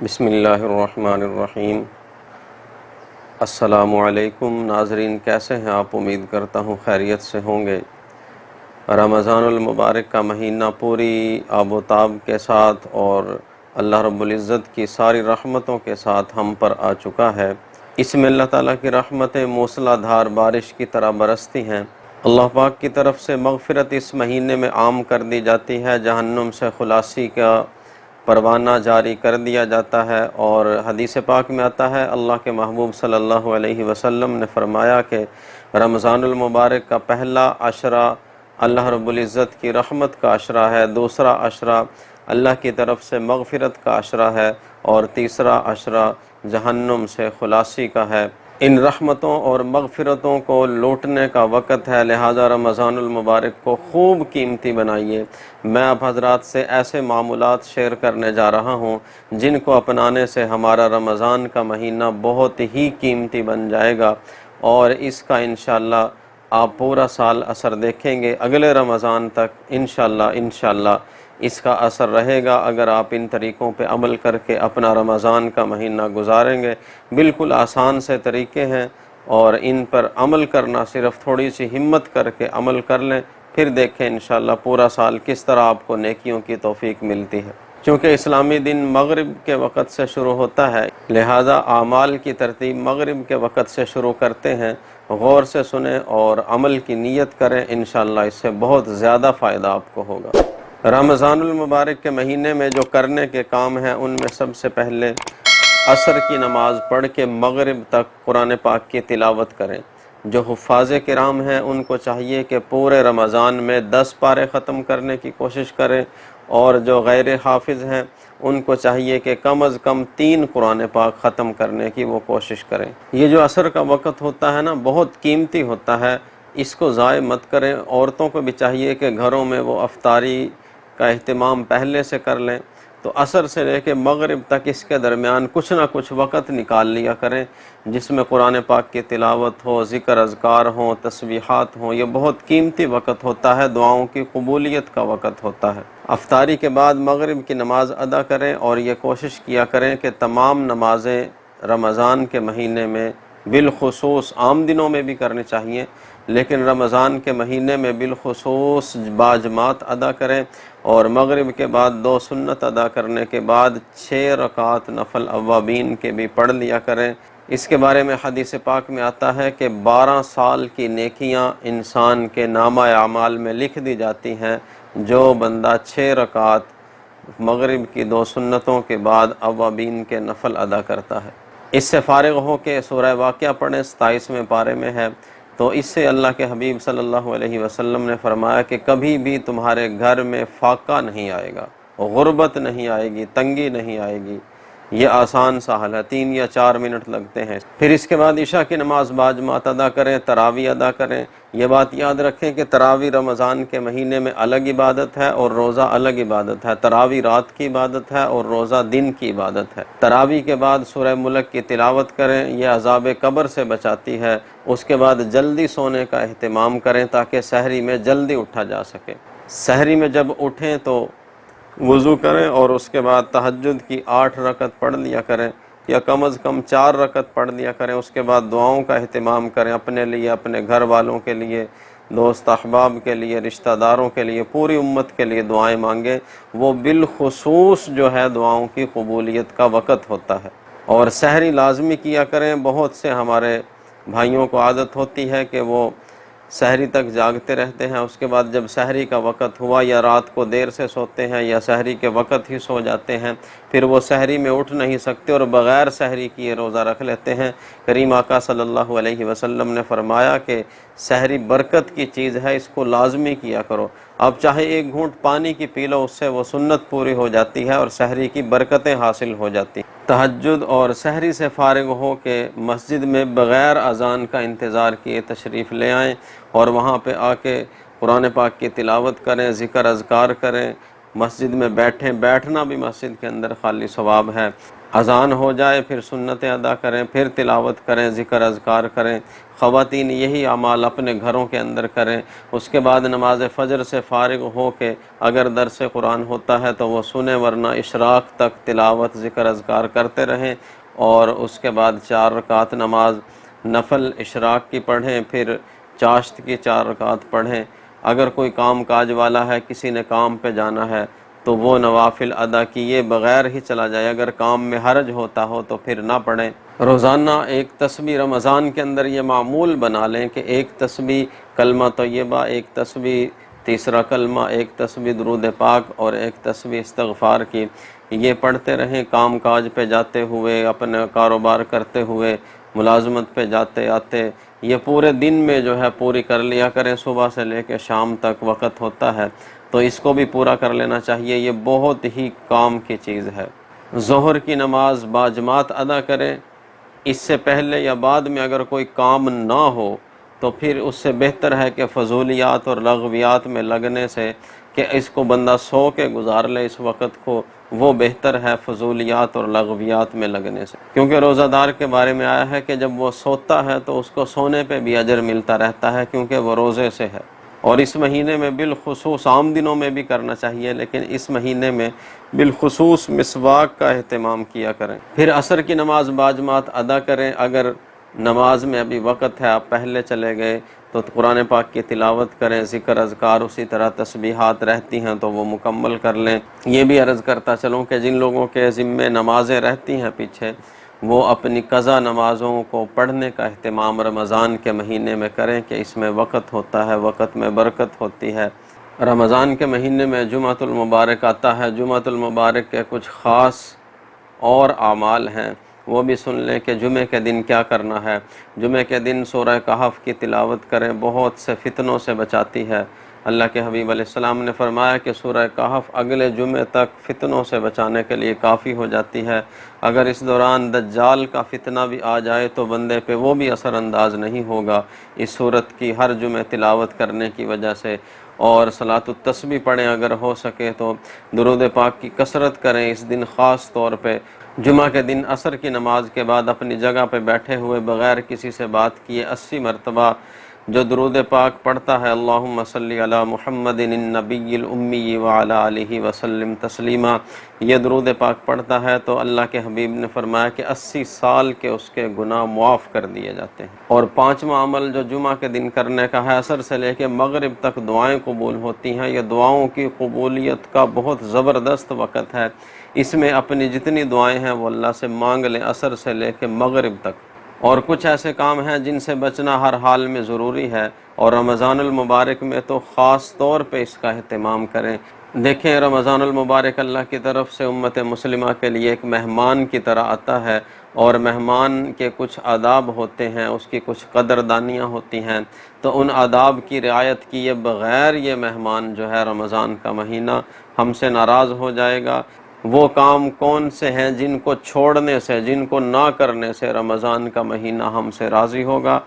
بسم اللہ الرحمن الرحیم۔ السلام علیکم ناظرین، کیسے ہیں آپ؟ امید کرتا ہوں خیریت سے ہوں گے۔ رمضان المبارک کا مہینہ پوری آب و تاب کے ساتھ اور اللہ رب العزت کی ساری رحمتوں کے ساتھ ہم پر آ چکا ہے۔ اس میں اللہ تعالیٰ کی رحمتیں موسلا دھار بارش کی طرح برستی ہیں۔ اللہ پاک کی طرف سے مغفرت اس مہینے میں عام کر دی جاتی ہے، جہنم سے خلاصی کا پروانہ جاری کر دیا جاتا ہے، اور حدیث پاک میں آتا ہے اللہ کے محبوب صلی اللہ علیہ وسلم نے فرمایا کہ رمضان المبارک کا پہلا عشرہ اللہ رب العزت کی رحمت کا عشرہ ہے، دوسرا عشرہ اللہ کی طرف سے مغفرت کا عشرہ ہے، اور تیسرا عشرہ جہنم سے خلاصی کا ہے۔ ان رحمتوں اور مغفرتوں کو لوٹنے کا وقت ہے، لہذا رمضان المبارک کو خوب قیمتی بنائیے۔ میں اب حضرات سے ایسے معمولات شیئر کرنے جا رہا ہوں جن کو اپنانے سے ہمارا رمضان کا مہینہ بہت ہی قیمتی بن جائے گا، اور اس کا انشاءاللہ آپ پورا سال اثر دیکھیں گے، اگلے رمضان تک انشاءاللہ اس کا اثر رہے گا اگر آپ ان طریقوں پہ عمل کر کے اپنا رمضان کا مہینہ گزاریں گے۔ بالکل آسان سے طریقے ہیں، اور ان پر عمل کرنا، صرف تھوڑی سی ہمت کر کے عمل کر لیں، پھر دیکھیں انشاءاللہ پورا سال کس طرح آپ کو نیکیوں کی توفیق ملتی ہے۔ چونکہ اسلامی دن مغرب کے وقت سے شروع ہوتا ہے، لہذا اعمال کی ترتیب مغرب کے وقت سے شروع کرتے ہیں۔ غور سے سنیں اور عمل کی نیت کریں، انشاءاللہ اس سے بہت زیادہ فائدہ آپ کو ہوگا۔ رمضان المبارک کے مہینے میں جو کرنے کے کام ہیں، ان میں سب سے پہلے عصر کی نماز پڑھ کے مغرب تک قرآن پاک کی تلاوت کریں۔ جو حفاظ کرام ہیں ان کو چاہیے کہ پورے رمضان میں 10 پارے ختم کرنے کی کوشش کریں، اور جو غیر حافظ ہیں ان کو چاہیے کہ کم از کم 3 قرآن پاک ختم کرنے کی وہ کوشش کریں۔ یہ جو عصر کا وقت ہوتا ہے نا، بہت قیمتی ہوتا ہے، اس کو ضائع مت کریں۔ عورتوں کو بھی چاہیے کہ گھروں میں وہ افطاری کا اہتمام پہلے سے کر لیں، تو عصر سے لے کے مغرب تک اس کے درمیان کچھ نہ کچھ وقت نکال لیا کریں جس میں قرآن پاک کی تلاوت ہو، ذکر اذکار ہوں، تسبیحات ہوں۔ یہ بہت قیمتی وقت ہوتا ہے، دعاؤں کی قبولیت کا وقت ہوتا ہے۔ افطاری کے بعد مغرب کی نماز ادا کریں، اور یہ کوشش کیا کریں کہ تمام نمازیں رمضان کے مہینے میں، بالخصوص عام دنوں میں بھی کرنی چاہیے لیکن رمضان کے مہینے میں بالخصوص باجماعت ادا کریں، اور مغرب کے بعد 2 سنت ادا کرنے کے بعد 6 رکعات نفل اوابین کے بھی پڑھ لیا کریں۔ اس کے بارے میں حدیث پاک میں آتا ہے کہ 12 سال کی نیکیاں انسان کے نامہ اعمال میں لکھ دی جاتی ہیں جو بندہ 6 رکعات مغرب کی 2 سنتوں کے بعد اوابین کے نفل ادا کرتا ہے۔ اس سے فارغ ہو کے سورہ واقعہ پڑھیں، 27ویں پارے میں ہے۔ تو اس سے اللہ کے حبیب صلی اللہ علیہ وسلم نے فرمایا کہ کبھی بھی تمہارے گھر میں فاقہ نہیں آئے گا، غربت نہیں آئے گی، تنگی نہیں آئے گی۔ یہ آسان سا حل ہے، 3 یا 4 منٹ لگتے ہیں۔ پھر اس کے بعد عشاء کی نماز باجماعت ادا کریں، تراویح ادا کریں۔ یہ بات یاد رکھیں کہ تراویح رمضان کے مہینے میں الگ عبادت ہے اور روزہ الگ عبادت ہے۔ تراویح رات کی عبادت ہے اور روزہ دن کی عبادت ہے۔ تراویح کے بعد سورہ ملک کی تلاوت کریں، یہ عذاب قبر سے بچاتی ہے۔ اس کے بعد جلدی سونے کا اہتمام کریں تاکہ سحری میں جلدی اٹھا جا سکے۔ سحری میں جب اٹھیں تو وضو کریں، اور اس کے بعد تہجد کی 8 رکعت پڑھ لیا کریں، یا کم از کم 4 رکعت پڑھ لیا کریں۔ اس کے بعد دعاؤں کا اہتمام کریں، اپنے لیے، اپنے گھر والوں کے لیے، دوست احباب کے لیے، رشتہ داروں کے لیے، پوری امت کے لیے دعائیں مانگیں۔ وہ بالخصوص جو ہے دعاؤں کی قبولیت کا وقت ہوتا ہے۔ اور سحری لازمی کیا کریں۔ بہت سے ہمارے بھائیوں کو عادت ہوتی ہے کہ وہ سحری تک جاگتے رہتے ہیں، اس کے بعد جب سحری کا وقت ہوا یا رات کو دیر سے سوتے ہیں یا سحری کے وقت ہی سو جاتے ہیں، پھر وہ سحری میں اٹھ نہیں سکتے اور بغیر سحری کیے روزہ رکھ لیتے ہیں۔ کریم آقا صلی اللہ علیہ وسلم نے فرمایا کہ سحری برکت کی چیز ہے، اس کو لازمی کیا کرو۔ اب چاہے 1 گھونٹ پانی کی پی لو، اس سے وہ سنت پوری ہو جاتی ہے اور سحری کی برکتیں حاصل ہو جاتی ہیں۔ تہجد اور سحری سے فارغ ہو کے مسجد میں بغیر اذان کا انتظار کیے تشریف لے آئیں، اور وہاں پہ آ کے قرآن پاک کی تلاوت کریں، ذکر اذکار کریں، مسجد میں بیٹھیں۔ بیٹھنا بھی مسجد کے اندر خالی ثواب ہے۔ اذان ہو جائے پھر سنتیں ادا کریں، پھر تلاوت کریں، ذکر اذکار کریں۔ خواتین یہی اعمال اپنے گھروں کے اندر کریں۔ اس کے بعد نماز فجر سے فارغ ہو کے اگر درس قرآن ہوتا ہے تو وہ سنیں، ورنہ اشراق تک تلاوت ذکر اذکار کرتے رہیں، اور اس کے بعد 4 رکعت نماز نفل اشراق کی پڑھیں، پھر چاشت کی 4 رکعت پڑھیں۔ اگر کوئی کام کاج والا ہے، کسی نے کام پہ جانا ہے، تو وہ نوافل ادا کیے بغیر ہی چلا جائے۔ اگر کام میں حرج ہوتا ہو تو پھر نہ پڑھیں۔ روزانہ ایک تسبیح رمضان کے اندر یہ معمول بنا لیں کہ ایک تسبیح کلمہ طیبہ، ایک تسبیح تیسرا کلمہ، ایک تسبیح درود پاک اور ایک تسبیح استغفار کی، یہ پڑھتے رہیں کام کاج پہ جاتے ہوئے، اپنے کاروبار کرتے ہوئے، ملازمت پہ جاتے آتے۔ یہ پورے دن میں جو ہے پوری کر لیا کریں، صبح سے لے کے شام تک وقت ہوتا ہے تو اس کو بھی پورا کر لینا چاہیے، یہ بہت ہی کام کی چیز ہے۔ ظہر کی نماز باجماعت ادا کریں۔ اس سے پہلے یا بعد میں اگر کوئی کام نہ ہو تو پھر اس سے بہتر ہے کہ فضولیات اور لغویات میں لگنے سے کہ اس کو بندہ سو کے گزار لے اس وقت کو، وہ بہتر ہے فضولیات اور لغویات میں لگنے سے، کیونکہ روزہ دار کے بارے میں آیا ہے کہ جب وہ سوتا ہے تو اس کو سونے پہ بھی اجر ملتا رہتا ہے، کیونکہ وہ روزے سے ہے۔ اور اس مہینے میں بالخصوص، عام دنوں میں بھی کرنا چاہیے لیکن اس مہینے میں بالخصوص مسواک کا اہتمام کیا کریں۔ پھر عصر کی نماز باجماعت ادا کریں۔ اگر نماز میں ابھی وقت ہے، آپ پہلے چلے گئے تو قرآن پاک کی تلاوت کریں، ذکر اذکار اسی طرح تسبیحات رہتی ہیں تو وہ مکمل کر لیں۔ یہ بھی عرض کرتا چلوں کہ جن لوگوں کے ذمے نمازیں رہتی ہیں پیچھے، وہ اپنی قضا نمازوں کو پڑھنے کا اہتمام رمضان کے مہینے میں کریں کہ اس میں وقت ہوتا ہے، وقت میں برکت ہوتی ہے۔ رمضان کے مہینے میں جمعۃ المبارک آتا ہے۔ جمعۃ المبارک کے کچھ خاص اور اعمال ہیں، وہ بھی سن لیں کہ جمعے کے دن کیا کرنا ہے۔ جمعے کے دن سورہ کہف کی تلاوت کریں، بہت سے فتنوں سے بچاتی ہے۔ اللہ کے حبیب علیہ السلام نے فرمایا کہ سورہ کہف اگلے جمعے تک فتنوں سے بچانے کے لیے کافی ہو جاتی ہے۔ اگر اس دوران دجال کا فتنہ بھی آ جائے تو بندے پہ وہ بھی اثر انداز نہیں ہوگا اس صورت کی ہر جمعے تلاوت کرنے کی وجہ سے۔ اور صلاۃ التسبیح پڑھیں، اگر ہو سکے تو درود پاک کی کثرت کریں اس دن خاص طور پہ۔ جمعہ کے دن عصر کی نماز کے بعد اپنی جگہ پہ بیٹھے ہوئے بغیر کسی سے بات کیے 80 مرتبہ جو درود پاک پڑھتا ہے، اللہم صلی علی محمد النبی الامی وعلی آلہ وسلم تسلیما، یہ درود پاک پڑھتا ہے تو اللہ کے حبیب نے فرمایا کہ 80 سال کے اس کے گناہ معاف کر دیے جاتے ہیں۔ اور 5واں عمل جو جمعہ کے دن کرنے کا ہے، عصر سے لے کے مغرب تک دعائیں قبول ہوتی ہیں۔ یہ دعاؤں کی قبولیت کا بہت زبردست وقت ہے، اس میں اپنی جتنی دعائیں ہیں وہ اللہ سے مانگ لیں عصر سے لے کے مغرب تک۔ اور کچھ ایسے کام ہیں جن سے بچنا ہر حال میں ضروری ہے، اور رمضان المبارک میں تو خاص طور پہ اس کا اہتمام کریں۔ دیکھیں، رمضان المبارک اللہ کی طرف سے امت مسلمہ کے لیے ایک مہمان کی طرح آتا ہے، اور مہمان کے کچھ آداب ہوتے ہیں، اس کی کچھ قدردانیاں ہوتی ہیں، تو ان آداب کی رعایت کیے بغیر یہ مہمان جو ہے رمضان کا مہینہ ہم سے ناراض ہو جائے گا۔ وہ کام کون سے ہیں جن کو چھوڑنے سے، جن کو نہ کرنے سے رمضان کا مہینہ ہم سے راضی ہوگا؟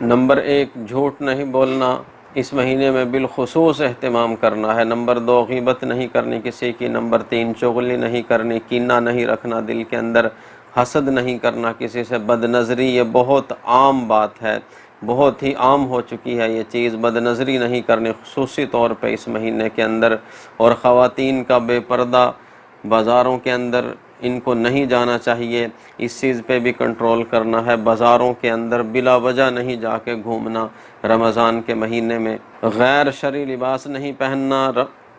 نمبر 1، جھوٹ نہیں بولنا، اس مہینے میں بالخصوص اہتمام کرنا ہے۔ نمبر 2، غیبت نہیں کرنی کسی کی۔ نمبر 3، چغلی نہیں کرنی، کینہ نہیں رکھنا دل کے اندر، حسد نہیں کرنا کسی سے، بد نظری یہ بہت عام بات ہے، بہت ہی عام ہو چکی ہے یہ چیز، بد نظری نہیں کرنی خصوصی طور پہ اس مہینے کے اندر۔ اور خواتین کا بے پردہ بازاروں کے اندر ان کو نہیں جانا چاہیے، اس چیز پہ بھی کنٹرول کرنا ہے۔ بازاروں کے اندر بلا وجہ نہیں جا کے گھومنا رمضان کے مہینے میں۔ غیر شرعی لباس نہیں پہننا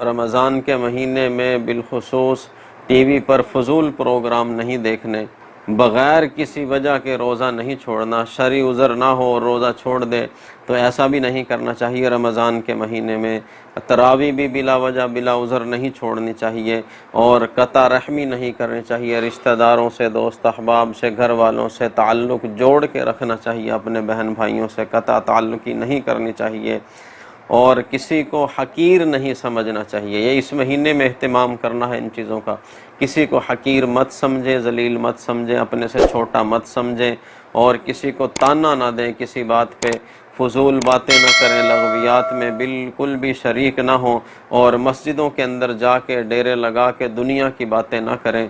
رمضان کے مہینے میں، بالخصوص ٹی وی پر فضول پروگرام نہیں دیکھنے۔ بغیر کسی وجہ کے روزہ نہیں چھوڑنا، شرعی عذر نہ ہو اور روزہ چھوڑ دے تو ایسا بھی نہیں کرنا چاہیے رمضان کے مہینے میں۔ تراویح بھی بلا وجہ بلا عذر نہیں چھوڑنی چاہیے، اور قطع رحمی نہیں کرنی چاہیے، رشتہ داروں سے، دوست احباب سے، گھر والوں سے تعلق جوڑ کے رکھنا چاہیے، اپنے بہن بھائیوں سے قطع تعلقی نہیں کرنی چاہیے، اور کسی کو حقیر نہیں سمجھنا چاہیے۔ یہ اس مہینے میں اہتمام کرنا ہے ان چیزوں کا۔ کسی کو حقیر مت سمجھیں، ذلیل مت سمجھیں، اپنے سے چھوٹا مت سمجھیں، اور کسی کو تانا نہ دیں کسی بات پہ، فضول باتیں نہ کریں، لغویات میں بالکل بھی شریک نہ ہوں، اور مسجدوں کے اندر جا کے ڈیرے لگا کے دنیا کی باتیں نہ کریں۔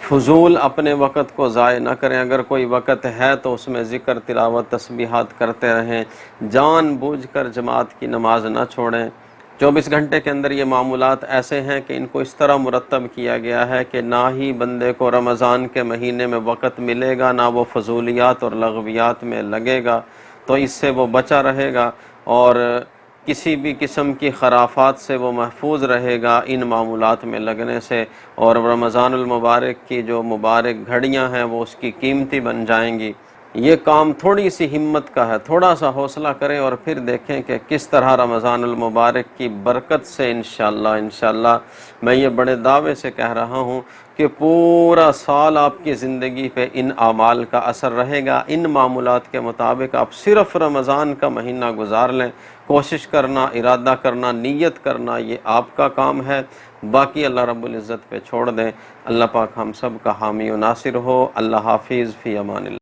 فضول اپنے وقت کو ضائع نہ کریں، اگر کوئی وقت ہے تو اس میں ذکر، تلاوت، تسبیحات کرتے رہیں، جان بوجھ کر جماعت کی نماز نہ چھوڑیں۔ 24 گھنٹے کے اندر یہ معمولات ایسے ہیں کہ ان کو اس طرح مرتب کیا گیا ہے کہ نہ ہی بندے کو رمضان کے مہینے میں وقت ملے گا، نہ وہ فضولیات اور لغویات میں لگے گا، تو اس سے وہ بچا رہے گا اور کسی بھی قسم کی خرافات سے وہ محفوظ رہے گا ان معمولات میں لگنے سے، اور رمضان المبارک کی جو مبارک گھڑیاں ہیں وہ اس کی قیمتی بن جائیں گی۔ یہ کام تھوڑی سی ہمت کا ہے، تھوڑا سا حوصلہ کریں اور پھر دیکھیں کہ کس طرح رمضان المبارک کی برکت سے انشاءاللہ میں یہ بڑے دعوے سے کہہ رہا ہوں کہ پورا سال آپ کی زندگی پہ ان اعمال کا اثر رہے گا۔ ان معمولات کے مطابق آپ صرف رمضان کا مہینہ گزار لیں، کوشش کرنا، ارادہ کرنا، نیت کرنا یہ آپ کا کام ہے، باقی اللہ رب العزت پہ چھوڑ دیں۔ اللہ پاک ہم سب کا حامی و ناصر ہو۔ اللہ حافظ، فی امان اللہ۔